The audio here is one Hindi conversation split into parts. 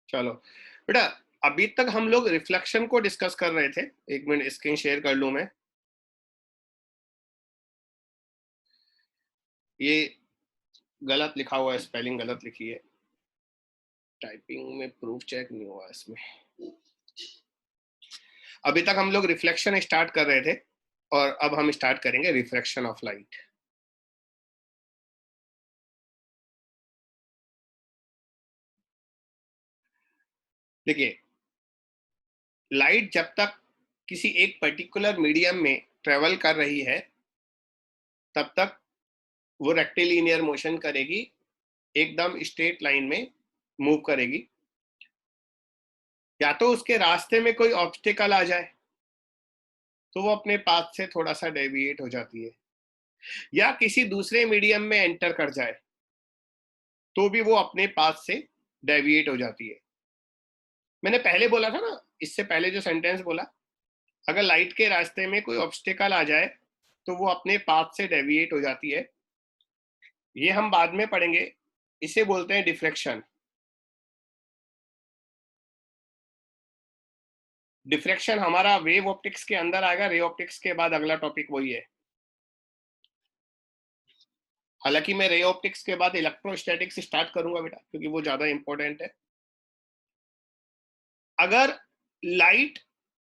चलो बेटा, अभी तक हम लोग रिफ्लेक्शन को डिस्कस कर रहे थे। एक मिनट स्क्रीन शेयर कर लूं मैं। ये गलत लिखा हुआ है, स्पेलिंग गलत लिखी है, टाइपिंग में प्रूफ चेक नहीं हुआ इसमें। अभी तक हम लोग रिफ्लेक्शन स्टार्ट कर रहे थे और अब हम स्टार्ट करेंगे रिफ्रैक्शन ऑफ लाइट। देखिए, लाइट जब तक किसी एक पर्टिकुलर मीडियम में ट्रेवल कर रही है तब तक वो रेक्टिलिनियर मोशन करेगी, एकदम स्ट्रेट लाइन में मूव करेगी। या तो उसके रास्ते में कोई ऑब्स्टिकल आ जाए तो वो अपने पाथ से थोड़ा सा डेविएट हो जाती है, या किसी दूसरे मीडियम में एंटर कर जाए तो भी वो अपने पाथ से डेविएट हो जाती है। मैंने पहले बोला था ना, इससे पहले जो सेंटेंस बोला, अगर लाइट के रास्ते में कोई ऑब्स्टिकल आ जाए तो वो अपने पाथ से डेविएट हो जाती है। ये हम बाद में पढ़ेंगे, इसे बोलते हैं डिफ्रेक्शन। डिफ्रेक्शन हमारा वेव ऑप्टिक्स के अंदर आएगा, रे ऑप्टिक्स के बाद अगला टॉपिक वही है। हालांकि मैं रे ऑप्टिक्स के बाद इलेक्ट्रोस्टैटिक्स स्टार्ट करूंगा बेटा, क्योंकि वो ज्यादा इंपॉर्टेंट है। अगर लाइट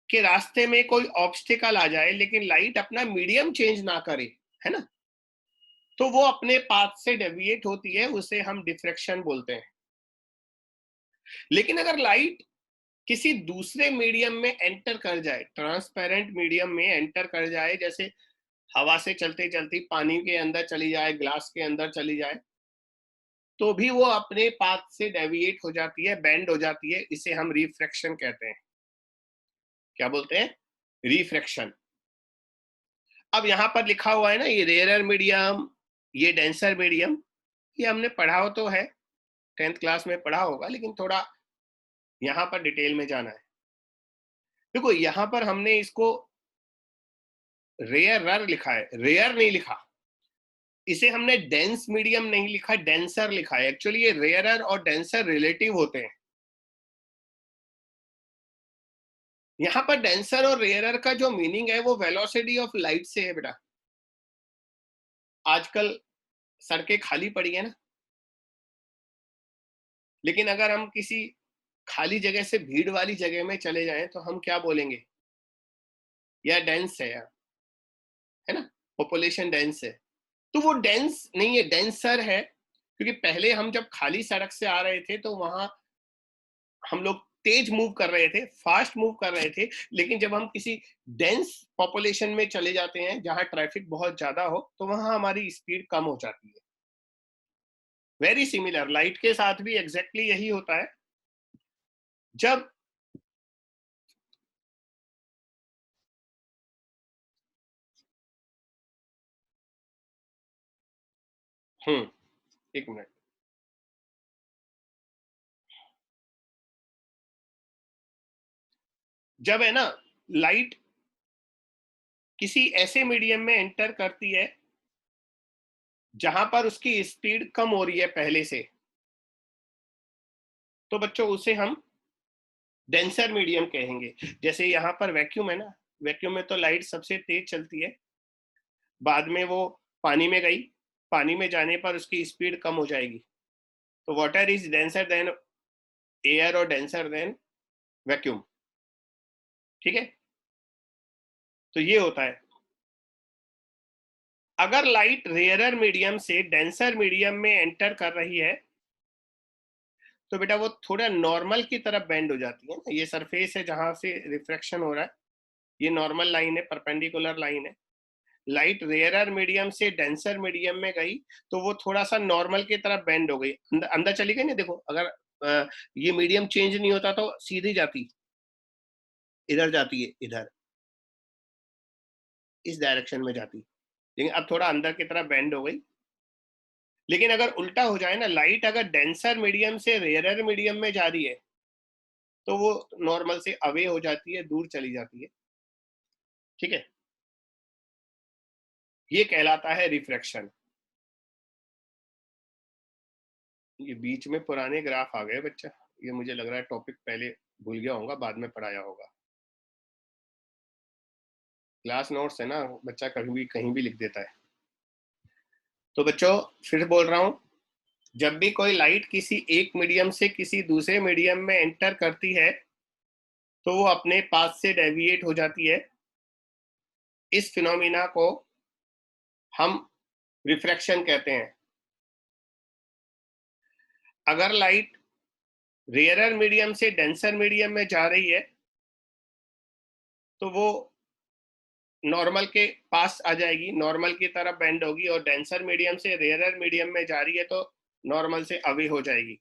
के रास्ते में कोई ऑब्स्टिकल आ जाए लेकिन लाइट अपना मीडियम चेंज ना करे, है ना, तो वो अपने पाथ से डेविएट होती है, उसे हम डिफ्रेक्शन बोलते हैं। लेकिन अगर लाइट किसी दूसरे मीडियम में एंटर कर जाए, ट्रांसपेरेंट मीडियम में एंटर कर जाए, जैसे हवा से चलते चलती पानी के अंदर चली जाए, ग्लास के अंदर चली जाए, तो भी वो अपने पाथ से डेविएट हो जाती है, बेंड हो जाती है। इसे हम रिफ्रैक्शन कहते हैं। क्या बोलते हैं? रिफ्रैक्शन। अब यहां पर लिखा हुआ है ना, ये रेयरर मीडियम, ये डेंसर मीडियम, ये हमने पढ़ा हो तो है, 10th क्लास में पढ़ा होगा, लेकिन थोड़ा यहां पर डिटेल में जाना है। देखो, यहां पर हमने इसको रेयरर लिखा है, रेयर नहीं लिखा। इसे हमने डेंस मीडियम नहीं लिखा, डेंसर लिखा है। एक्चुअली ये रेयरर और डेंसर रिलेटिव होते हैं। यहां पर डेंसर और रेयरर का जो मीनिंग है वो वेलोसिटी ऑफ लाइट से है बेटा। आजकल सड़कें खाली पड़ी है ना, लेकिन अगर हम किसी खाली जगह से भीड़ वाली जगह में चले जाएं तो हम क्या बोलेंगे? या डेंस है यार, है ना, पॉपुलेशन डेंस है। तो वो डेंस नहीं है, डेंसर है। क्योंकि पहले हम जब खाली सड़क से आ रहे थे तो वहां हम लोग तेज मूव कर रहे थे, फास्ट मूव कर रहे थे। लेकिन जब हम किसी डेंस पॉपुलेशन में चले जाते हैं, जहां ट्रैफिक बहुत ज्यादा हो, तो वहां हमारी स्पीड कम हो जाती है। वेरी सिमिलर लाइट के साथ भी एग्जैक्टली यही होता है। जब एक मिनट। जब है ना, लाइट किसी ऐसे मीडियम में एंटर करती है जहां पर उसकी स्पीड कम हो रही है पहले से, तो बच्चों उसे हम डेंसर मीडियम कहेंगे। जैसे यहाँ पर वैक्यूम है ना, वैक्यूम में तो लाइट सबसे तेज चलती है, बाद में वो पानी में गई, पानी में जाने पर उसकी स्पीड कम हो जाएगी। तो water is denser then air और डेंसर देन वैक्यूम। ठीक है, तो ये होता है। अगर लाइट रेयरर मीडियम से डेंसर मीडियम में एंटर कर रही है तो बेटा वो थोड़ा नॉर्मल की तरफ बेंड हो जाती है ना। ये सरफेस है जहां से रिफ्रैक्शन हो रहा है, ये नॉर्मल लाइन है, परपेंडिकुलर लाइन है। लाइट रेयरर मीडियम से डेंसर मीडियम में गई तो वो थोड़ा सा नॉर्मल की तरफ बेंड हो गई, अंदर चली गई ना। देखो, अगर ये मीडियम चेंज नहीं होता तो सीधी जाती, इधर जाती है, इधर इस डायरेक्शन में जाती, लेकिन अब थोड़ा अंदर की तरफ बेंड हो गई। लेकिन अगर उल्टा हो जाए ना, लाइट अगर डेंसर मीडियम से रेयरर मीडियम में जा रही है तो वो नॉर्मल से अवे हो जाती है, दूर चली जाती है। ठीक है, ये कहलाता है रिफ्रैक्शन। ये बीच में पुराने ग्राफ आ गए बच्चा, ये मुझे लग रहा है टॉपिक पहले भूल गया होगा, बाद में पढ़ाया होगा। क्लास नोट्स है ना, बच्चा कभी भी कहीं भी लिख देता है। तो बच्चों फिर बोल रहा हूँ, जब भी कोई लाइट किसी एक मीडियम से किसी दूसरे मीडियम में एंटर करती है तो वो अपने पाथ से डेविएट हो जाती है। इस फिनोमिना को हम रिफ्रैक्शन कहते हैं। अगर लाइट रेयरर मीडियम से डेंसर मीडियम में जा रही है तो वो नॉर्मल के पास आ जाएगी, नॉर्मल की तरफ बेंड होगी, और डेंसर मीडियम से रेयरर मीडियम में जा रही है तो नॉर्मल से अवे हो जाएगी।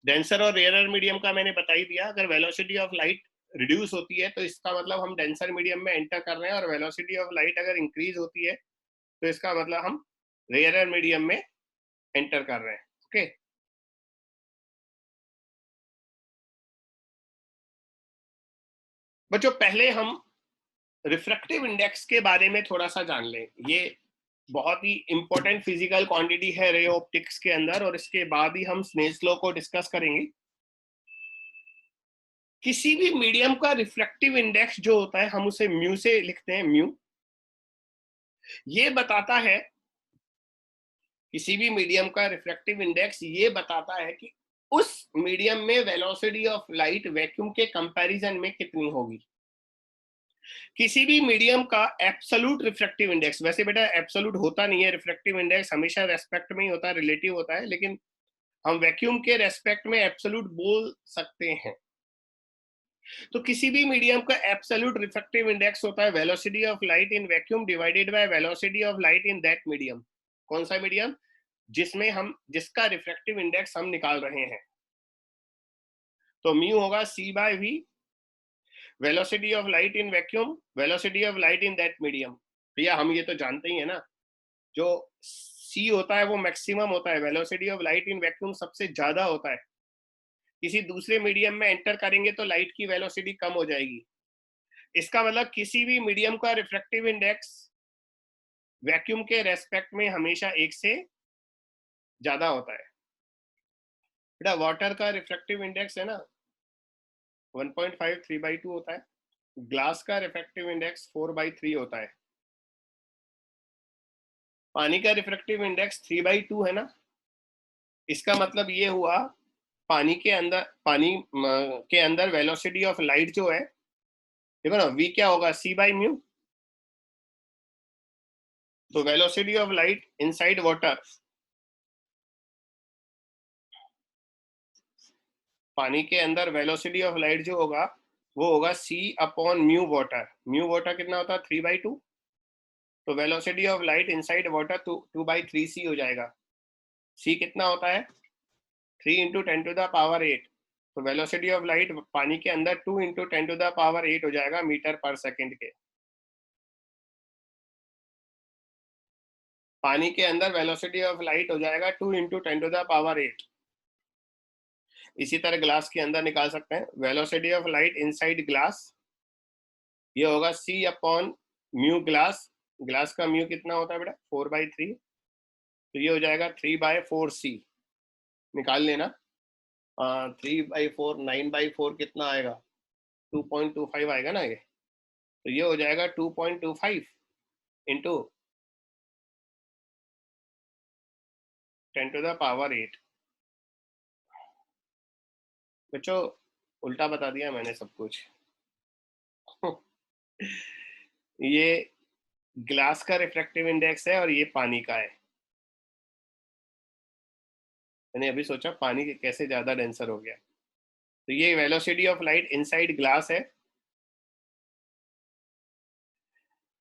डेंसर और रेयरर मीडियम का मैंने बता ही दिया। अगर वेलोसिटी ऑफ लाइट रिड्यूस होती है तो इसका मतलब हम डेंसर मीडियम में एंटर कर रहे हैं, और वेलोसिटी ऑफ लाइट अगर इंक्रीज होती है तो इसका मतलब हम रेयरर मीडियम में एंटर कर रहे हैं। ओके, बच्चों पहले हम रिफ्रैक्टिव इंडेक्स के बारे में थोड़ा सा जान लें। ये बहुत ही इंपॉर्टेंट फिजिकल क्वांटिटी है रे ऑप्टिक्स के अंदर, और इसके बाद ही हम स्नेल्स लॉ को डिस्कस करेंगे। किसी भी मीडियम का रिफ्रैक्टिव इंडेक्स जो होता है हम उसे म्यू से लिखते हैं, म्यू। ये बताता है, किसी भी मीडियम का रिफ्रैक्टिव इंडेक्स ये बताता है कि उस मीडियम में वेलोसिटी ऑफ लाइट वैक्यूम के कंपैरिजन में कितनी होगी। किसी भी मीडियम का एब्सोल्यूट रिफ्रैक्टिव इंडेक्स, वैसे बेटा एब्सोल्यूट होता नहीं है, रिफ्रैक्टिव इंडेक्स हमेशा रेस्पेक्ट में ही होता है, रिलेटिव होता है, लेकिन हम वैक्यूम के रेस्पेक्ट में एब्सोल्यूट बोल सकते हैं। तो किसी भी मीडियम का एब्सोल्यूट रिफ्रैक्टिव इंडेक्स होता है velocity of light in vacuum divided by velocity of light in that medium. कौन सा मीडियम? जिसका रिफ्रैक्टिव इंडेक्स हम निकाल रहे हैं। तो म्यू होगा c by V, velocity of light in vacuum, velocity of light in that medium. भैया हम ये तो जानते ही है ना, जो c होता है वो मैक्सिमम होता है, velocity of light in vacuum सबसे ज्यादा होता है। किसी दूसरे मीडियम में एंटर करेंगे तो लाइट की वेलोसिटी कम हो जाएगी। इसका मतलब किसी भी मीडियम का रिफ्रैक्टिव इंडेक्स वैक्यूम के रेस्पेक्ट में हमेशा एक से ज्यादा होता है। बेटा वाटर का रिफ्रैक्टिव इंडेक्स है ना 1.5 3/2 होता है, ग्लास का रिफ्रैक्टिव इंडेक्स 4/3 होता है। पानी का रिफ्रैक्टिव इंडेक्स 3/2 है ना, इसका मतलब ये हुआ पानी के अंदर वेलोसिटी ऑफ लाइट जो है, देखो ना v क्या होगा, c बाई म्यू। तो velocity of light inside water, पानी के अंदर वेलोसिटी ऑफ लाइट जो होगा वो होगा c upon mu water. Mu water कितना होता है 3/2, तो velocity of light inside water 2/3c हो जाएगा। c कितना होता है 3 इंटू 10⁸ तो वेलोसिटी ऑफ लाइट पानी के अंदर 2 इंटू 10⁸ हो जाएगा मीटर पर सेकेंड के। पानी के अंदर वेलोसिटी ऑफ लाइट हो जाएगा 2 इंटू 10⁸। इसी तरह ग्लास के अंदर निकाल सकते हैं, velocity of light inside glass ये होगा c upon mu glass. Glass का म्यू कितना होता है बेटा 4/3, तो ये हो जाएगा 3/4c। निकाल लेना, 3/4 9/4 कितना आएगा 2.25 आएगा ना ये, तो ये हो जाएगा 2.25 इंटू 10⁸। बच्चों उल्टा बता दिया मैंने सब कुछ। ये ग्लास का रिफ्रैक्टिव इंडेक्स है और ये पानी का है। मैंने अभी सोचा पानी कैसे ज्यादा डेंसर हो गया। तो ये velocity of light inside glass है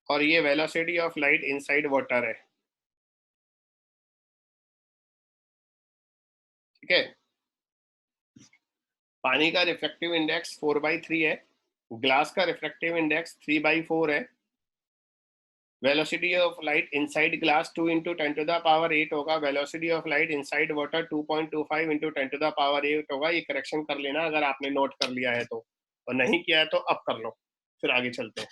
और ये velocity of light inside water है। ठीक है, पानी का रिफ्रैक्टिव इंडेक्स 4/3 है, ग्लास का रिफ्रैक्टिव इंडेक्स 3/4 है, velocity of light inside glass 2 into 10⁸ होगा, velocity of light inside water 2.25 into 10⁸ होगा। ये करेक्शन कर लेना अगर आपने नोट कर लिया है तो, और नहीं किया है तो अब कर लो, फिर आगे चलते हैं।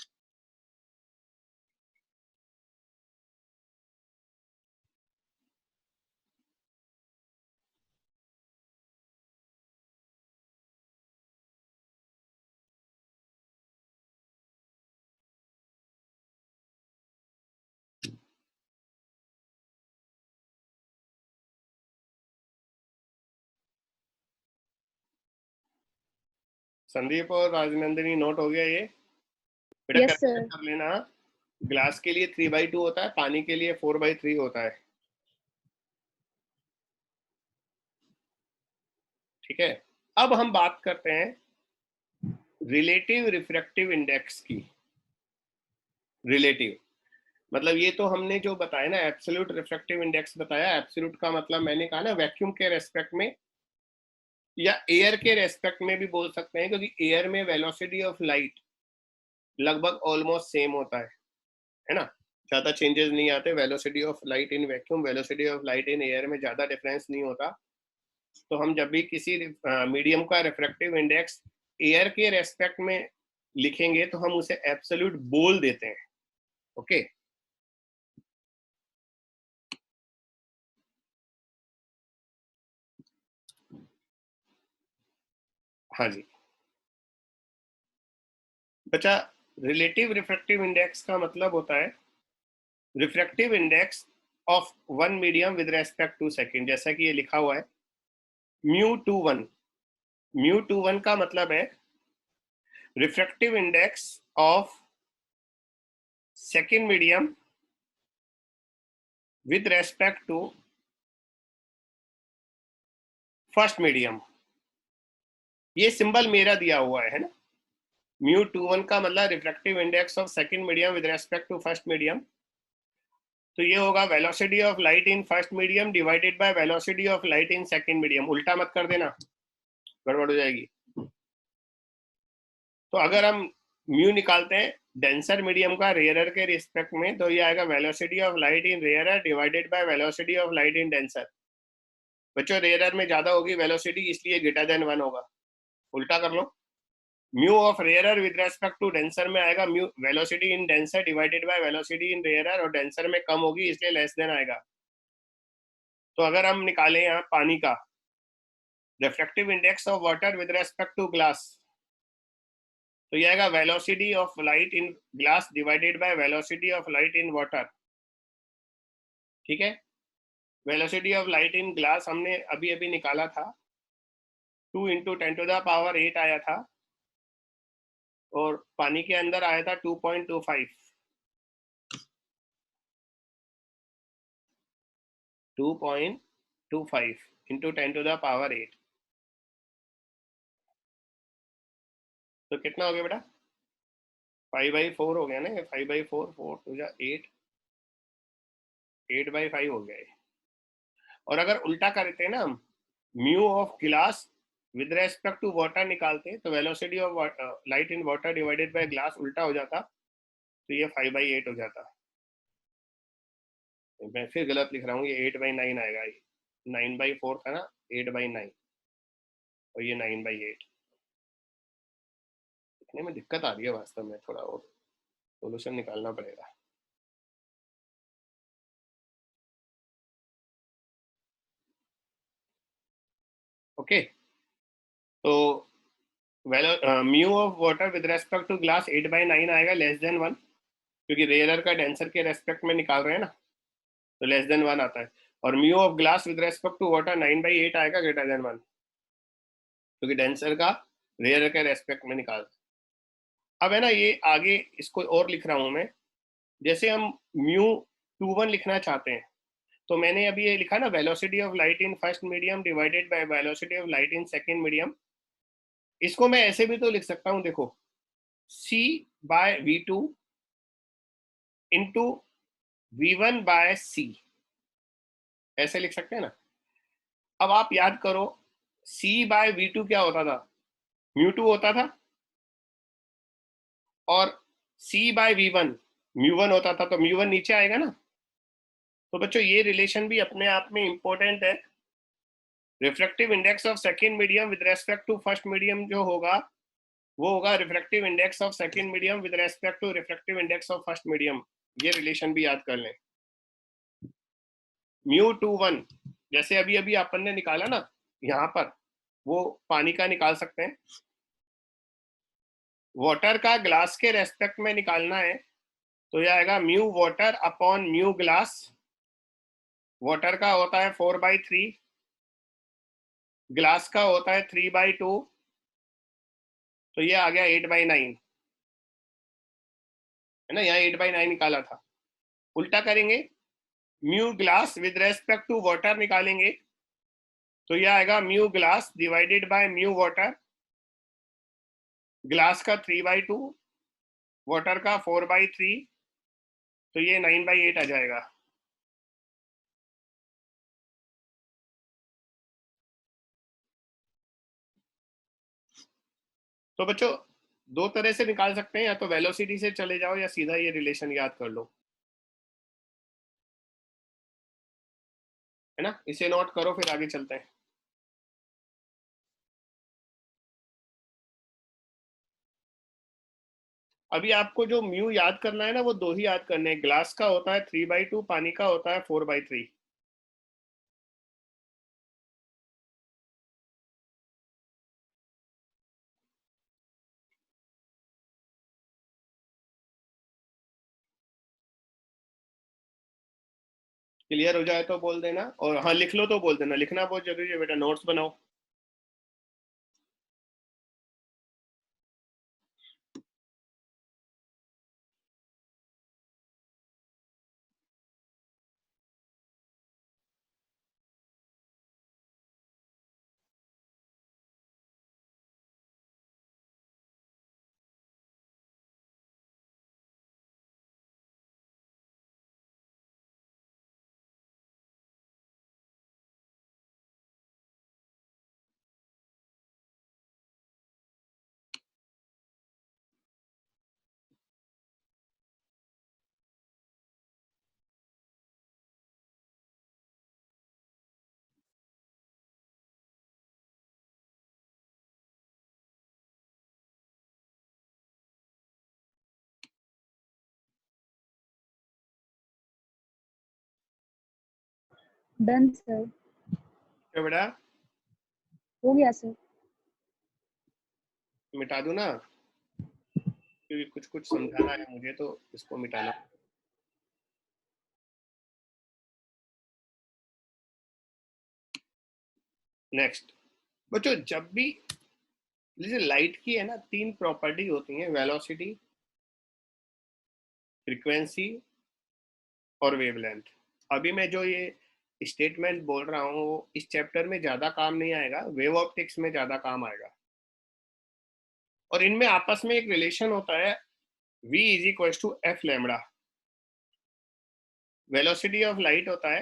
संदीप और राजनंदिनी नोट हो गया ये बेटा? Yes calculate sir. कर लेना। ग्लास के लिए 3/2 होता है, पानी के लिए 4/3 होता है। ठीक है, अब हम बात करते हैं रिलेटिव रिफ्रैक्टिव इंडेक्स की। रिलेटिव मतलब ये तो हमने जो बताया ना, एब्सोल्यूट रिफ्रैक्टिव इंडेक्स बताया। एब्सोल्यूट का मतलब मैंने कहा ना वैक्यूम के रेस्पेक्ट में या एयर के रेस्पेक्ट में भी बोल सकते हैं, क्योंकि एयर में वेलोसिटी ऑफ लाइट लगभग ऑलमोस्ट सेम होता है ना, ज्यादा चेंजेस नहीं आते। Velocity of light in vacuum, velocity of light in air में ज्यादा डिफरेंस नहीं होता। तो हम जब भी किसी मीडियम का रिफ्रैक्टिव इंडेक्स एयर के रेस्पेक्ट में लिखेंगे तो हम उसे एब्सोल्यूट बोल देते हैं। ओके, हाँ जी बच्चा, रिलेटिव रिफ्रैक्टिव इंडेक्स का मतलब होता है refractive index of one medium with respect to second. जैसा कि ये लिखा हुआ है μ21। μ21 का मतलब है refractive index of second medium with respect to first medium. ये सिंबल मेरा दिया हुआ है ना। μ21 का मतलब refractive index of second medium with respect to first medium. तो ये होगा velocity of light in first medium divided by velocity of light in second medium. उल्टा मत कर देना, गड़बड़ हो जाएगी। तो अगर हम म्यू निकालते हैं डेंसर मीडियम का रेयरर के रिस्पेक्ट में, तो ये आएगा velocity of light in rarer divided by velocity of light in denser. बच्चों रेयरर में ज्यादा होगी वेलोसिटी, इसलिए ग्रेटर देन 1 होगा। उल्टा कर लो, mu of rarer with respect to denser में आएगा mu velocity in denser divided by velocity in rarer, और डेंसर में कम होगी इसलिए लेस देन आएगा। तो अगर हम निकालें यहाँ पानी का refractive index of water with respect to glass, तो ये आएगा velocity of light in glass divided by velocity of light in water. ठीक है, velocity of light in glass हमने अभी अभी निकाला था, 2 × 10⁸ आया था, और पानी के अंदर आया था 2.25। 2.25 × 10⁸। तो कितना हो गया बेटा? 5/4 हो गया ना। 5/4, 4 to 8, 8/5 हो गया। और अगर उल्टा करते हैं ना हम, mu of glass with respect to water निकालते तो velocity of light in water divided by glass उल्टा हो जाता, तो ये 5/8 हो जाता। मैं फिर गलत लिख रहा हूँ, ये 8/9 आएगा। ये 9/4 था ना, 8/9, और ये 9/8। लिखने में दिक्कत आ रही है वास्तव में, थोड़ा और सोल्यूशन निकालना पड़ेगा। ओके, तो mu of water with respect to glass 8/9 आएगा, लेस देन 1, क्योंकि रेयरर का डेंसर के रेस्पेक्ट में निकाल रहे हैं ना, तो लेस देन 1 आता है। और mu of glass with respect to water 9/8 आएगा, ग्रेटर देन 1, क्योंकि डेंसर का रेयरर के रेस्पेक्ट में निकाल। अब है ना, ये आगे इसको और लिख रहा हूं मैं। जैसे हम μ21 लिखना चाहते हैं, तो मैंने अभी ये लिखा ना, velocity of light in first medium divided by velocity of light in second medium. इसको मैं ऐसे भी तो लिख सकता हूं, देखो, c/v2 इंटू v1/c, ऐसे लिख सकते हैं ना। अब आप याद करो, c/v2 क्या होता था? μ2 होता था, और c/v1 μ1 होता था, तो μ1 नीचे आएगा ना। तो बच्चों ये रिलेशन भी अपने आप में इंपॉर्टेंट है। Refractive index of second medium with respect to first medium जो होगा, वो होगा refractive index of second medium with respect to refractive index of first medium. ये रिलेशन भी याद कर लें। μ21 जैसे अभी अभी अपन ने निकाला ना यहाँ पर, वो पानी का निकाल सकते हैं। वाटर का ग्लास के रेस्पेक्ट में निकालना है, तो यह आएगा mu water upon mu glass. Water का होता है 4/3, ग्लास का होता है 3/2, तो ये आ गया 8/9, है ना, यहाँ 8/9 निकाला था। उल्टा करेंगे, mu glass with respect to water निकालेंगे, तो ये आएगा mu glass divided by mu water, glass का 3/2, वाटर का 4/3, तो ये 9/8 आ जाएगा। तो बच्चों दो तरह से निकाल सकते हैं, या तो वेलोसिटी से चले जाओ या सीधा ये रिलेशन याद कर लो, है ना, इसे नोट करो फिर आगे चलते हैं। अभी आपको जो म्यू याद करना है ना, वो दो ही याद करने हैं, ग्लास का होता है 3/2, पानी का होता है 4/3। क्लियर हो जाए तो बोल देना, और हाँ लिख लो तो बोल देना, लिखना बहुत जरूरी है बेटा, नोट्स बनाओ। Done sir. क्या बेटा, हो गया सर। मिटा दूं ना, क्योंकि कुछ कुछ समझाना है मुझे, तो इसको मिटाना। नेक्स्ट बच्चों, जब भी जैसे लाइट की है ना, तीन प्रॉपर्टी होती हैं, वेलोसिटी, फ्रीक्वेंसी और वेवलेंथ। अभी मैं जो ये स्टेटमेंट बोल रहा हूँ वो इस चैप्टर में ज्यादा काम नहीं आएगा, वेव ऑप्टिक्स में ज्यादा काम आएगा। और इनमें आपस में एक रिलेशन होता है, v is equal to F lambda. Velocity of light होता है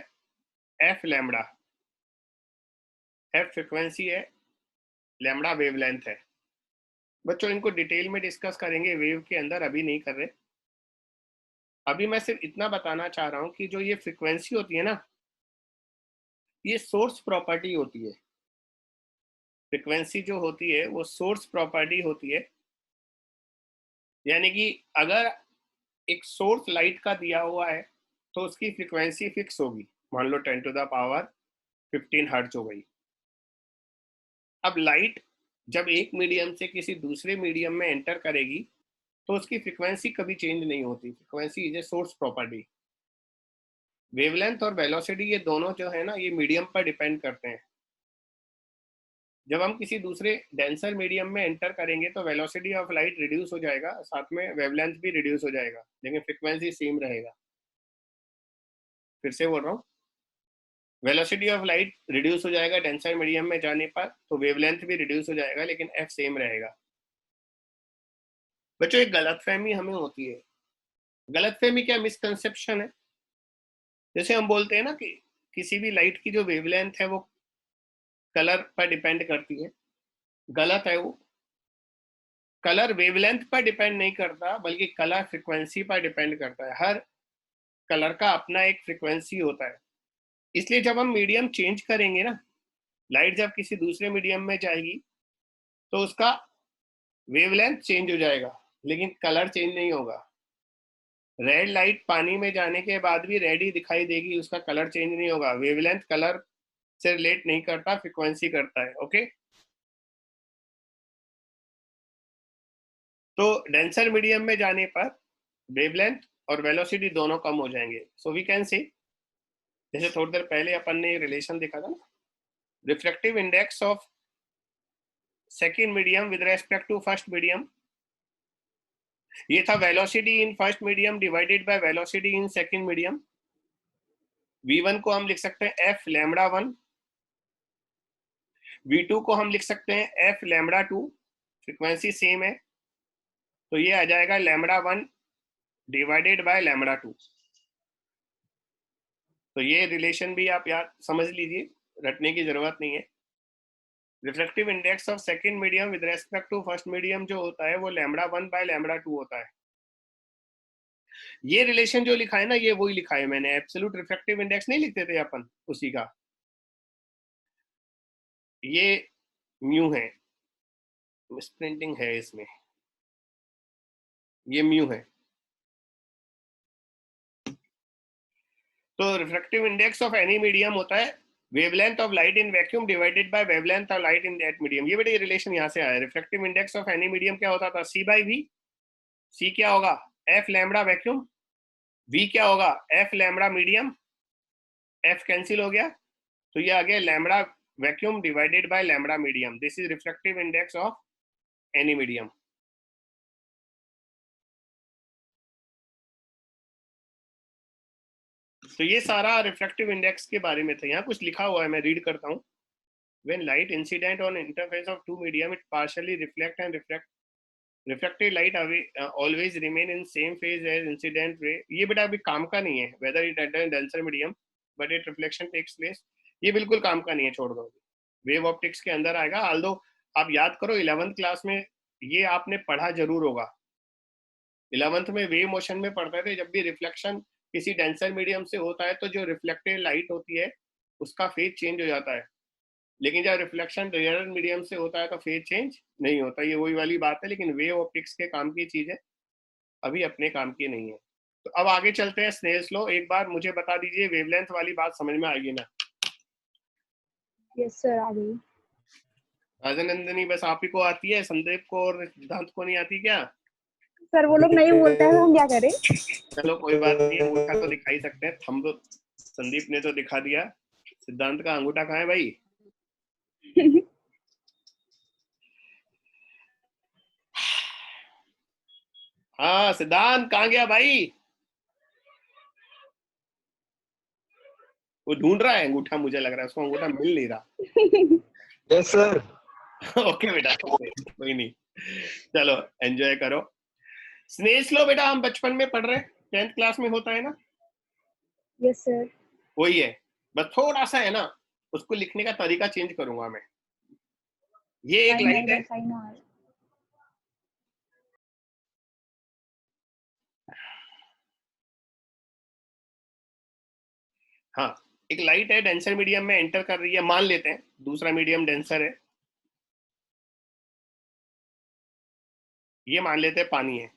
एफ लैम्बडा, एफ फ्रिक्वेंसी है, लैम्बडा वेवलेंथ है। बच्चों इनको डिटेल में डिस्कस करेंगे वेव के अंदर, अभी नहीं कर रहे। अभी मैं सिर्फ इतना बताना चाह रहा हूँ कि जो ये फ्रिक्वेंसी होती है ना, ये सोर्स प्रॉपर्टी होती है। फ्रिक्वेंसी जो होती है वो सोर्स प्रॉपर्टी होती है, यानी कि अगर एक सोर्स लाइट का दिया हुआ है तो उसकी फ्रीक्वेंसी फिक्स होगी, मान लो 10⁻15 हर्ट्ज हो गई। अब लाइट जब एक मीडियम से किसी दूसरे मीडियम में एंटर करेगी तो उसकी फ्रीक्वेंसी कभी चेंज नहीं होती, frequency is a source property. Wavelength और वेलोसिटी ये दोनों जो है ना, ये मीडियम पर डिपेंड करते हैं। जब हम किसी दूसरे डेंसर मीडियम में एंटर करेंगे तो वेलोसिटी ऑफ लाइट रिड्यूस हो जाएगा, साथ में वेवलेंथ भी रिड्यूस हो जाएगा, लेकिन फ्रीक्वेंसी सेम रहेगा। फिर से बोल रहा हूँ, वेलोसिटी ऑफ लाइट रिड्यूस हो जाएगा डेंसर मीडियम में जाने पर, तो वेवलेंथ भी रिड्यूस हो जाएगा, लेकिन एफ सेम रहेगा। बच्चों एक गलतफहमी हमें होती है, गलतफहमी क्या, मिसकंसेप्शन है। जैसे हम बोलते हैं ना कि किसी भी लाइट की जो वेवलेंथ है वो कलर पर डिपेंड करती है, गलत है वो। कलर वेवलेंथ पर डिपेंड नहीं करता, बल्कि कलर फ्रिक्वेंसी पर डिपेंड करता है। हर कलर का अपना एक फ्रिक्वेंसी होता है, इसलिए जब हम मीडियम चेंज करेंगे ना, लाइट जब किसी दूसरे मीडियम में जाएगी तो उसका वेवलेंथ चेंज हो जाएगा, लेकिन कलर चेंज नहीं होगा। रेड लाइट पानी में जाने के बाद भी रेड ही दिखाई देगी, उसका कलर चेंज नहीं होगा। वेवलेंथ कलर से रिलेट नहीं करता, फ्रिक्वेंसी करता है। ओके, तो डेंसर मीडियम में जाने पर वेवलेंथ और वेलोसिटी दोनों कम हो जाएंगे। सो वी कैन से, जैसे थोड़ी देर पहले अपन ने रिलेशन देखा था ना, refractive index of second medium with respect to first medium. ये था velocity in first medium divided by velocity in second medium. v1 को हम लिख सकते हैं f लैम्बडा 1, v2 को हम लिख सकते हैं f लैम्बडा 2, फ्रीक्वेंसी सेम है, तो ये आ जाएगा लैम्बडा 1 डिवाइडेड बाय लैम्बडा 2। तो ये रिलेशन भी आप याद समझ लीजिए, रटने की जरूरत नहीं है। Reflective index of second medium with respect to first medium जो होता है वो लैम्बडा 1 बाय लैम्बडा 2 होता है। ये रिलेशन जो लिखा है ना, ये वही लिखा है मैंने, एब्सोल्यूट रिफ्लेक्टिव इंडेक्स नहीं लिखते थे अपन, उसी का ये म्यू है, मिसप्रिंटिंग है इसमें, ये म्यू है। तो reflective index of any medium होता है wavelength of light in vacuum divided by wavelength of light in that medium. ये बेटे रिलेशन यहाँ से आया। Reflective index of any medium क्या होता था, सी बाई वी। सी क्या होगा, एफ लैम्बडा वैक्यूम, वी क्या होगा, F lambda medium, F cancel हो गया, तो ये आ गया lambda vacuum divided by lambda medium. This is reflective index of any medium. तो ये सारा रिफ्लेक्टिव इंडेक्स के बारे में था। यहाँ कुछ लिखा हुआ है, मैं रीड करता हूँ। When light incident on interface of two medium, it partially reflect and reflected light always remain in same phase as incident ray। ये बेटा अभी काम का नहीं है, whether it enter in denser medium but its reflection takes place। ये बिल्कुल काम का नहीं है, छोड़ दो, वेव ऑप्टिक्स के अंदर आएगा। आल्दो आप याद करो 11th क्लास में ये आपने पढ़ा जरूर होगा। 11th में वेव मोशन में पढ़ते थे, जब भी रिफ्लेक्शन किसी डेंसर मीडियम से होता है तो जो रिफ्लेक्टेड लाइट होती है उसका फेज चेंज हो जाता है, लेकिन जब रिफ्लेक्शन रेयर मीडियम से होता है तो फेज चेंज नहीं होता। ये वही वाली बात है, लेकिन वेव ऑप्टिक्स के काम की चीज है, अभी अपने काम की नहीं है। तो अब आगे चलते हैं स्नेल्स लॉ। एक बार मुझे बता दीजिए, वेवलेंथ वाली बात समझ में आएगी ना? यस सर, आ गई। राजनंदिनी बस आप ही को आती है, संदीप को और सिद्धांत को नहीं आती क्या? सर वो लोग नहीं बोलते हैं, हम क्या करें। चलो कोई बात नहीं, अंगूठा तो दिखा ही सकते हैं। थंब संदीप ने तो दिखा दिया, सिद्धांत का अंगूठा कहाँ है भाई? हाँ सिद्धांत कहाँ गया भाई? वो ढूंढ रहा है अंगूठा, मुझे लग रहा है उसको अंगूठा मिल नहीं रहा। Yes sir. ओके बेटा, कोई नहीं, चलो एंजॉय करो। स्नेल्स लॉ बेटा हम बचपन में पढ़ रहे हैं, 10th क्लास में होता है ना? Yes sir. वही है, बस थोड़ा सा है ना, उसको लिखने का तरीका चेंज करूंगा मैं। ये एक लाइट है, हाँ एक लाइट है डेंसर मीडियम में एंटर कर रही है, मान लेते हैं दूसरा मीडियम डेंसर है, ये मान लेते हैं पानी है,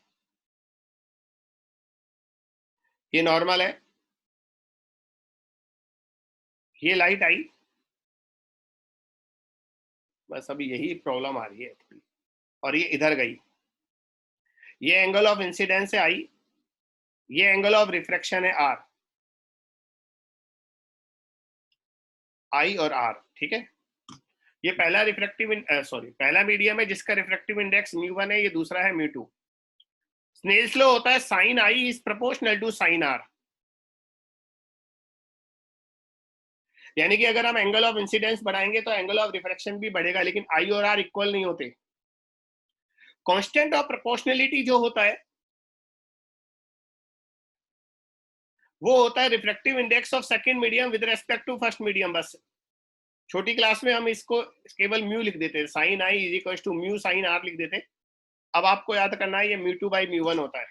ये नॉर्मल है, ये लाइट आई, बस अभी यही प्रॉब्लम आ रही है, और ये इधर गई, ये एंगल ऑफ इंसिडेंस है आई, ये एंगल ऑफ रिफ्रैक्शन है आर, आई और आर, ठीक है। ये पहला रिफ्रैक्टिव पहला मीडियम है जिसका रिफ्रैक्टिव इंडेक्स μ1 है, ये दूसरा है μ2। स्नेल्स लॉ होता है sine I is proportional to sine R, यानी कि अगर हम एंगल ऑफ इंसिडेंस बढ़ाएंगे तो एंगल ऑफ रिफ्रैक्शन भी बढ़ेगा, लेकिन आई और आर इक्वल नहीं होते। कांस्टेंट ऑफ प्रोपोर्शनलिटी जो होता है वो होता है refractive index of second medium with respect to first medium. बस छोटी क्लास में हम इसको केवल म्यू लिख देते, sine I is equal to mu sine R लिख देते। अब आपको याद करना है ये μ2 बाई μ1 होता है।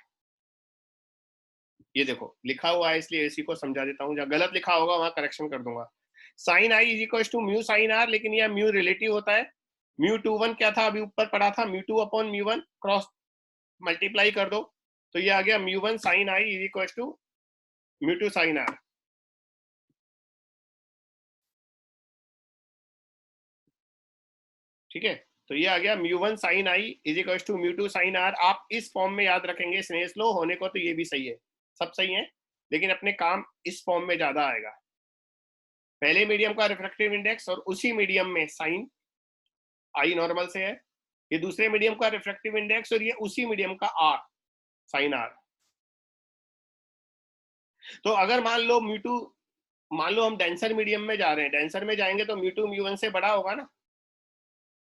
ये देखो लिखा हुआ है, इसलिए इसी को समझा देता हूँ, जहाँ गलत लिखा होगा वहां करेक्शन कर दूंगा। Sine I is equal to mu sine R, लेकिन यह म्यू रिलेटिव होता है। μ21 क्या था, अभी ऊपर पढ़ा था, μ2 अपॉन μ1 क्रॉस मल्टीप्लाई कर दो, तो ये आ गया μ1 sine I is equal to μ2 sine R. ठीक है, तो ये आ गया μ1 sine I is equal to μ2 sine R. आप इस फॉर्म में याद रखेंगे, स्नेल्स लॉ होने को तो ये भी सही है, सब सही है, लेकिन अपने काम इस फॉर्म में ज्यादा आएगा। पहले मीडियम का रिफ्रैक्टिव इंडेक्स और उसी मीडियम में साइन आई नॉर्मल से है, ये दूसरे मीडियम का रिफ्रैक्टिव इंडेक्स और ये उसी मीडियम का आर, साइन आर। तो अगर मान लो हम डेंसर मीडियम में जा रहे हैं, डेंसर में जाएंगे तो म्यू टू म्यू वन से बड़ा होगा ना,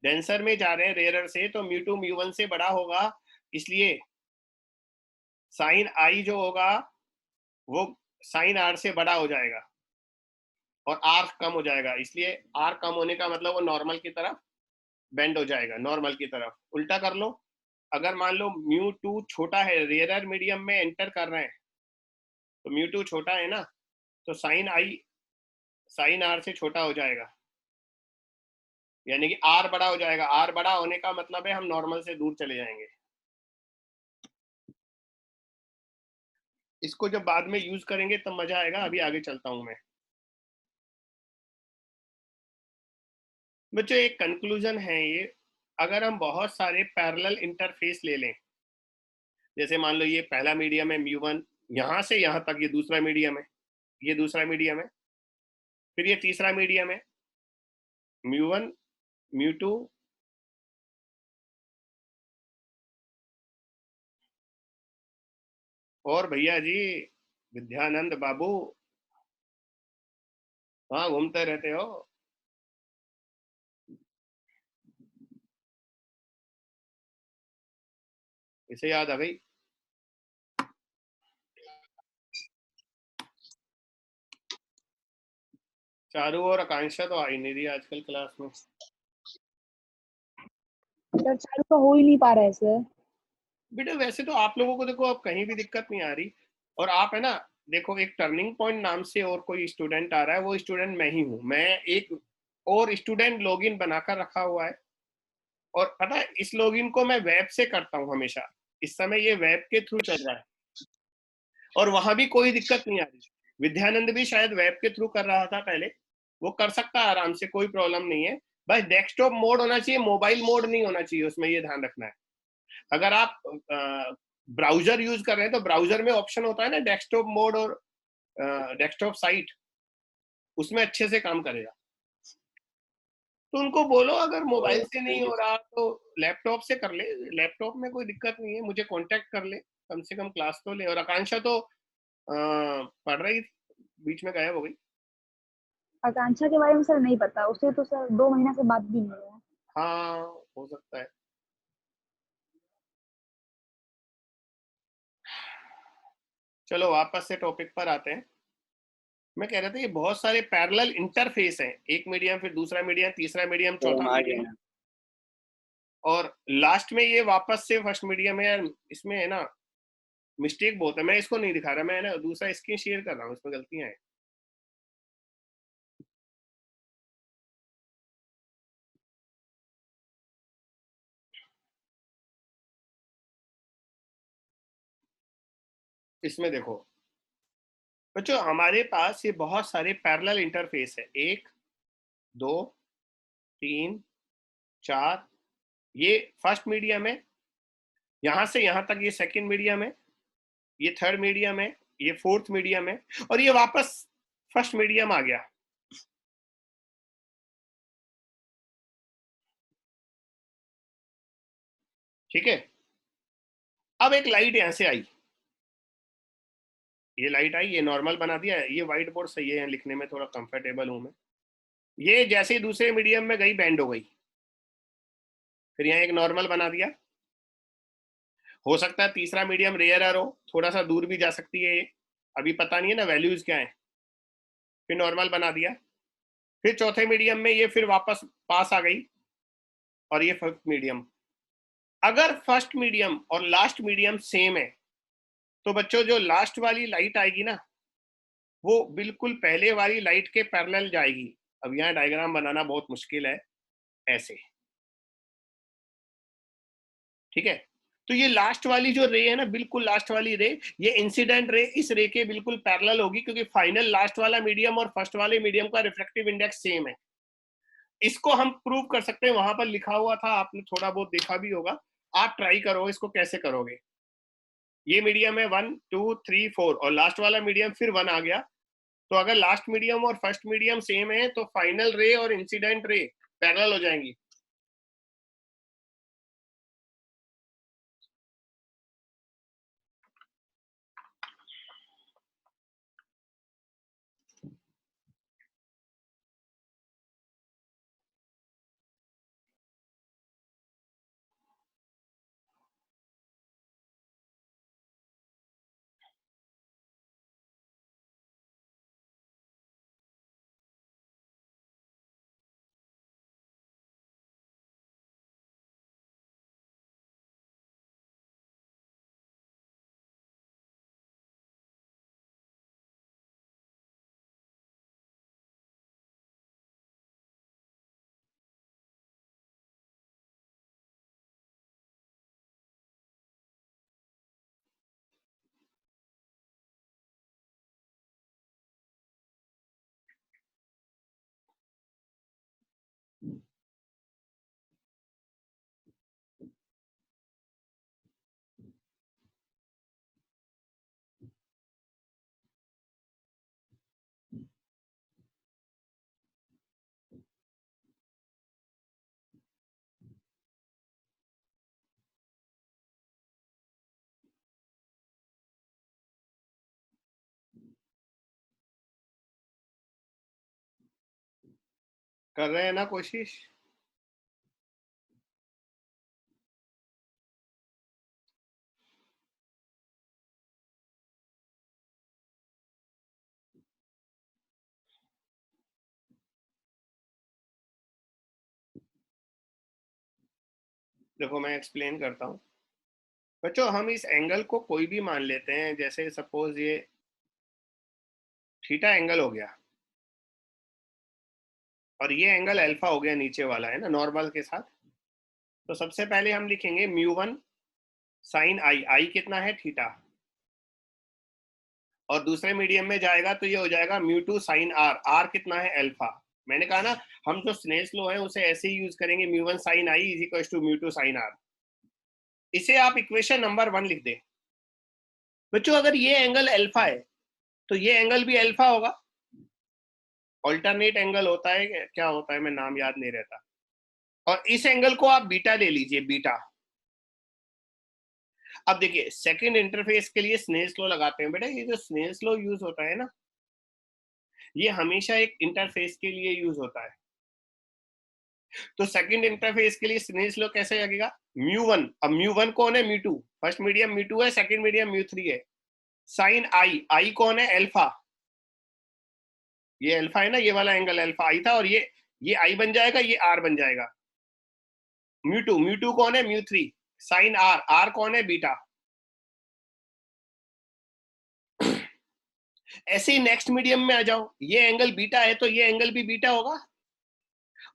डेंसर में जा रहे हैं रेयरर से, तो म्यू टू म्यू वन से बड़ा होगा, इसलिए साइन आई जो होगा वो साइन आर से बड़ा हो जाएगा और आर कम हो जाएगा, इसलिए आर कम होने का मतलब वो नॉर्मल की तरफ बेंड हो जाएगा, नॉर्मल की तरफ। उल्टा कर लो, अगर मान लो म्यू टू छोटा है, रेयरर मीडियम में एंटर कर रहे हैं, तो म्यू टू छोटा है ना, तो साइन आई साइन आर से छोटा हो जाएगा, यानी कि आर बड़ा हो जाएगा। आर बड़ा होने का मतलब है हम नॉर्मल से दूर चले जाएंगे। इसको जब बाद में यूज करेंगे तब मजा आएगा, अभी आगे चलता हूं मैं। बच्चों एक कंक्लूजन है ये, अगर हम बहुत सारे पैरेलल इंटरफेस ले लें, जैसे मान लो ये पहला मीडियम है म्यू वन, यहां से यहां तक ये दूसरा मीडियम है, ये दूसरा मीडियम है, फिर ये तीसरा मीडियम है म्यू वन म्यू टू, और भैया जी विद्यानंद बाबू वहां घूमते रहते हो। इसे याद आ गई। चारू और आकांक्षा तो आ ही नहीं रही आजकल क्लास में। सर चालू तो हो ही नहीं पा रहा है सर। बेटा वैसे तो आप लोगों को देखो अब कहीं भी दिक्कत नहीं आ रही, और आप है ना, देखो एक टर्निंग पॉइंट नाम से और कोई स्टूडेंट आ रहा है, वो स्टूडेंट मैं ही हूँ, मैं एक और स्टूडेंट लॉगिन बनाकर रखा हुआ है, और पता है इस लॉगिन को मैं वेब से करता हूँ हमेशा, इस समय ये वेब के थ्रू चल रहा है और वहां भी कोई दिक्कत नहीं आ रही। विद्यानंद भी शायद वेब के थ्रू कर रहा था पहले, वो कर सकता है आराम से, कोई प्रॉब्लम नहीं है, बस डेस्कटॉप मोड होना चाहिए, मोबाइल मोड नहीं होना चाहिए उसमें, ये ध्यान रखना है। अगर आप ब्राउजर यूज कर रहे हैं तो ब्राउजर में ऑप्शन होता है ना डेस्कटॉप मोड और डेस्कटॉप साइट, उसमें अच्छे से काम करेगा। तो उनको बोलो अगर मोबाइल से नहीं हो रहा तो लैपटॉप से कर ले, लैपटॉप में कोई दिक्कत नहीं है, मुझे कांटेक्ट कर ले, कम से कम क्लास तो ले। और आकांक्षा तो पढ़ रही थी, बीच में गायब हो गई। आकांक्षा के बारे में सर नहीं पता, उसे तो सर 2 महीना से बात भी नहीं हुआ। हाँ हो सकता है। चलो वापस से टॉपिक पर आते हैं। मैं कह रहा था ये बहुत सारे पैरेलल इंटरफेस हैं, एक मीडियम फिर दूसरा मीडियम तीसरा मीडियम चौथा मीडियम, और लास्ट में ये वापस से फर्स्ट मीडियम है यार, इसमें है ना मिस्टेक बहुत है, मैं इसको नहीं दिखा रहा, मैं ना दूसरा स्क्रीन शेयर कर रहा हूँ, इसमें गलतियां हैं। इसमें देखो बच्चों हमारे पास ये बहुत सारे पैरेलल इंटरफेस है, 1 2 3 4, ये फर्स्ट मीडियम है, यहां से यहां तक ये सेकंड मीडियम है, ये थर्ड मीडियम है, ये फोर्थ मीडियम है, और ये वापस फर्स्ट मीडियम आ गया। ठीक है, अब एक लाइट यहां से आई, ये लाइट आई, ये नॉर्मल बना दिया, ये व्हाइट बोर्ड सही है, लिखने में थोड़ा कंफर्टेबल हूं मैं। ये जैसे ही दूसरे मीडियम में गई बैंड हो गई, फिर यहाँ एक नॉर्मल बना दिया, हो सकता है तीसरा मीडियम रेयर हो, थोड़ा सा दूर भी जा सकती है ये, अभी पता नहीं है ना वैल्यूज क्या है, फिर नॉर्मल बना दिया, फिर चौथे मीडियम में ये फिर वापस पास आ गई, और ये फर्स्ट मीडियम। अगर फर्स्ट मीडियम और लास्ट मीडियम सेम है तो बच्चों जो लास्ट वाली लाइट आएगी ना वो बिल्कुल पहले वाली लाइट के पैरेलल जाएगी। अब यहाँ डायग्राम बनाना बहुत मुश्किल है, ऐसे, ठीक है। तो ये लास्ट वाली जो रे है ना, बिल्कुल लास्ट वाली रे, ये इंसिडेंट रे इस रे के बिल्कुल पैरेलल होगी, क्योंकि फाइनल लास्ट वाला मीडियम और फर्स्ट वाले मीडियम का रिफ्रैक्टिव इंडेक्स सेम है। इसको हम प्रूव कर सकते हैं, वहां पर लिखा हुआ था, आपने थोड़ा बहुत देखा भी होगा, आप ट्राई करो इसको कैसे करोगे। ये मीडियम है 1 2 3 4 और लास्ट वाला मीडियम फिर 1 आ गया, तो अगर लास्ट मीडियम और फर्स्ट मीडियम सेम है तो फाइनल रे और इंसिडेंट रे पैरेलल हो जाएंगी। कर रहे हैं ना कोशिश? देखो मैं एक्सप्लेन करता हूँ बच्चों। हम इस एंगल को कोई भी मान लेते हैं, जैसे सपोज ये थीटा एंगल हो गया और ये एंगल अल्फा हो गया नीचे वाला, है ना, नॉर्मल के साथ। तो सबसे पहले हम लिखेंगे म्यू 1 साइन आई, आई कितना है, थीटा। और दूसरे मीडियम में जाएगा तो ये हो जाएगा म्यू 2 साइन आर, आर कितना है, अल्फा। मैंने कहा ना, हम जो स्नेल्स लॉ है उसे ऐसे ही यूज करेंगे, mu 1 sine I is equal to mu 2 sine R. इसे आप इक्वेशन नंबर 1 लिख दें। बच्चों अगर ये एंगल अल्फा है तो ये एंगल भी अल्फा होगा। ऑल्टरनेट एंगल होता है, क्या होता है, मैं नाम याद नहीं रहता। और इस एंगल को आप बीटा ले लीजिए, बीटा। अब देखिए सेकंड इंटरफेस के लिए स्नेल्स लॉ लगाते हैं। बेटा ये जो स्नेल्स लॉ यूज होता है ना, ये हमेशा एक इंटरफेस के लिए यूज होता है। तो सेकंड इंटरफेस के लिए स्नेल्स लॉ कैसे लगेगा, म्यू 1, अब म्यू 1 कौन है, म्यू 2, फर्स्ट मीडियम म्यू 2 है, सेकंड मीडियम म्यू 3 है। साइन आई, आई कौन है, अल्फा। ये अल्फा है ना, ये वाला एंगल अल्फा आई था, और ये आई बन जाएगा, ये आर बन जाएगा। म्यू 2 कौन है, म्यू 3, साइन आर, आर कौन है, बीटा। ऐसे ही नेक्स्ट मीडियम में आ जाओ, ये एंगल बीटा है तो ये एंगल भी बीटा होगा,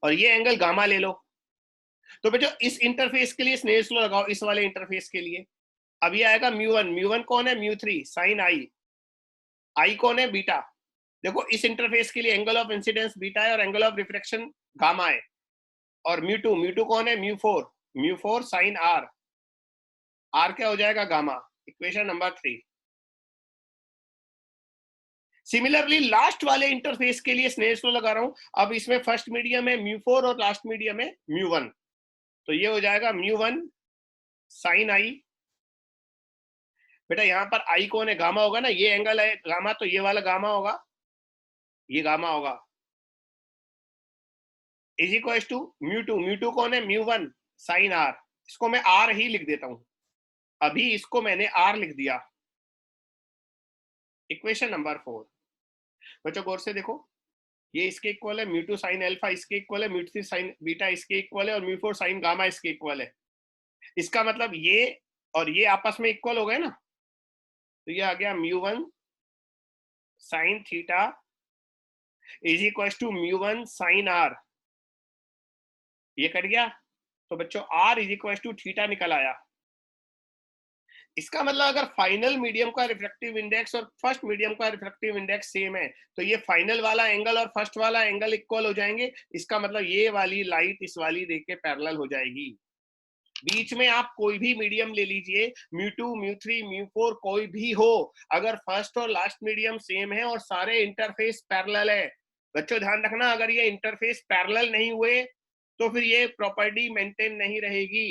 और ये एंगल गामा ले लो। तो बेटा इस इंटरफेस के लिए स्नेल्स लॉ लगाओ, इस वाले इंटरफेस के लिए। अब ये आएगा म्यू 1, म्यू 1 कौन है, म्यू 3 साइन आई, आई कौन है, बीटा। देखो इस इंटरफेस के लिए एंगल ऑफ इंसिडेंस बीटा है और एंगल ऑफ रिफ्रैक्शन गामा है। और म्यू 2 कौन है, म्यू 4 साइन आर, आर क्या हो जाएगा, gamma. Equation number 3। Similarly last वाले इंटरफेस के लिए स्नेल्स लॉ लगा रहा हूं। अब इसमें फर्स्ट मीडियम है म्यू 4 और लास्ट मीडियम है म्यू 1, तो ये हो जाएगा म्यू 1 साइन आई। बेटा यहाँ पर आई कौन है, गामा होगा ना, ये एंगल है गामा, तो ये वाला गामा होगा, ये गामा होगा। इज इक्वल टू म्यू 2 कौन है, म्यू 1 साइन आर, इसको मैं आर ही लिख देता हूं, अभी इसको मैंने आर लिख दिया। Equation number 4। बच्चों गौर से देखो, ये इसके इक्वल है, म्यू 2 साइन अल्फा इसके इक्वल है, म्यू 3 साइन बीटा इसके इक्वल है, और म्यू 4 साइन गामा इसके इक्वल है। इसका मतलब ये और ये आपस में इक्वल हो गए ना, तो ये आ गया mu 1 sine theta is equal to mu 1 sine R, ये कट गया। तो बच्चों R is equal to theta निकल आया। इसका मतलब अगर फाइनल मीडियम का रिफ्रैक्टिव इंडेक्स और फर्स्ट मीडियम का रिफ्रैक्टिव इंडेक्स सेम है, तो ये फाइनल वाला एंगल और फर्स्ट वाला एंगल इक्वल हो जाएंगे। इसका मतलब ये वाली लाइट इस वाली रे के पैरेलल हो जाएगी। बीच में आप कोई भी मीडियम ले लीजिए, म्यू 2 म्यू 3 म्यू 4 कोई भी हो, अगर फर्स्ट और लास्ट मीडियम सेम है और सारे इंटरफेस पैरेलल है। बच्चों ध्यान रखना, अगर ये इंटरफेस पैरेलल नहीं हुए तो फिर ये प्रॉपर्टी मेंटेन नहीं रहेगी।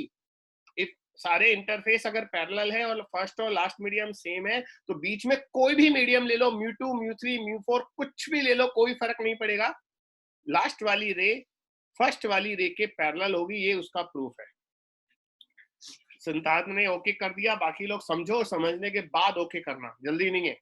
इफ सारे इंटरफेस अगर पैरेलल है और फर्स्ट और लास्ट मीडियम सेम है, तो बीच में कोई भी मीडियम ले लो, म्यू 2 म्यू 3 म्यू 4 कुछ भी ले लो, कोई फर्क नहीं पड़ेगा, लास्ट वाली रे फर्स्ट वाली रे के पैरेलल होगी। ये उसका प्रूफ है। सिद्धांत ने ओके कर दिया, बाकी लोग समझो और समझने के बाद ओके करना, जल्दी नहीं है।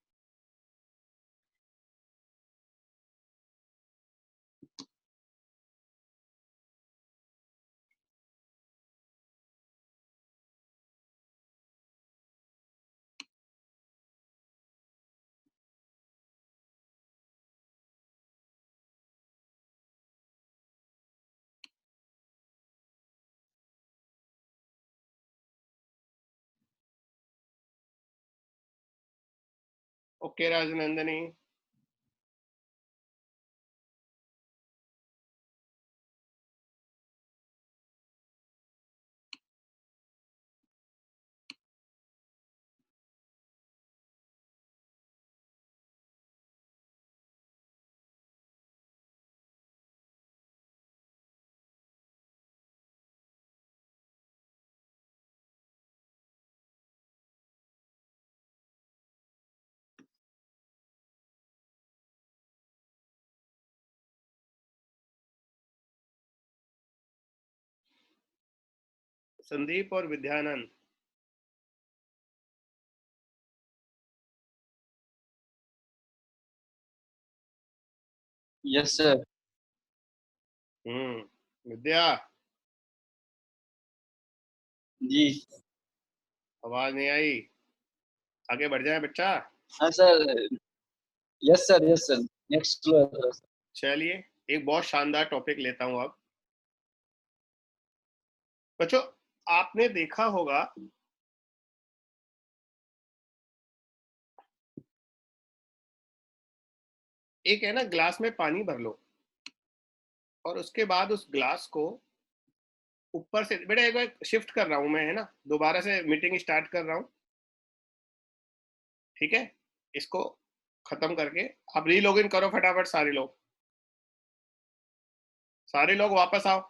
ओके राजनंदनी। संदीप और विद्यानंद। Yes sir. विद्या, जी। आवाज नहीं आई, आगे बढ़ जाए बच्चा। हाँ sir. Yes sir, yes sir, next floor. चलिए एक बहुत शानदार टॉपिक लेता हूं अब। बच्चों, आपने देखा होगा एक है ना, ग्लास में पानी भर लो और उसके बाद उस ग्लास को ऊपर से, बेटा एक बार शिफ्ट कर रहा हूं मैं, है ना, दोबारा से मीटिंग स्टार्ट कर रहा हूं, ठीक है। इसको खत्म करके आप री लॉगिन करो फटाफट, सारे लोग वापस आओ।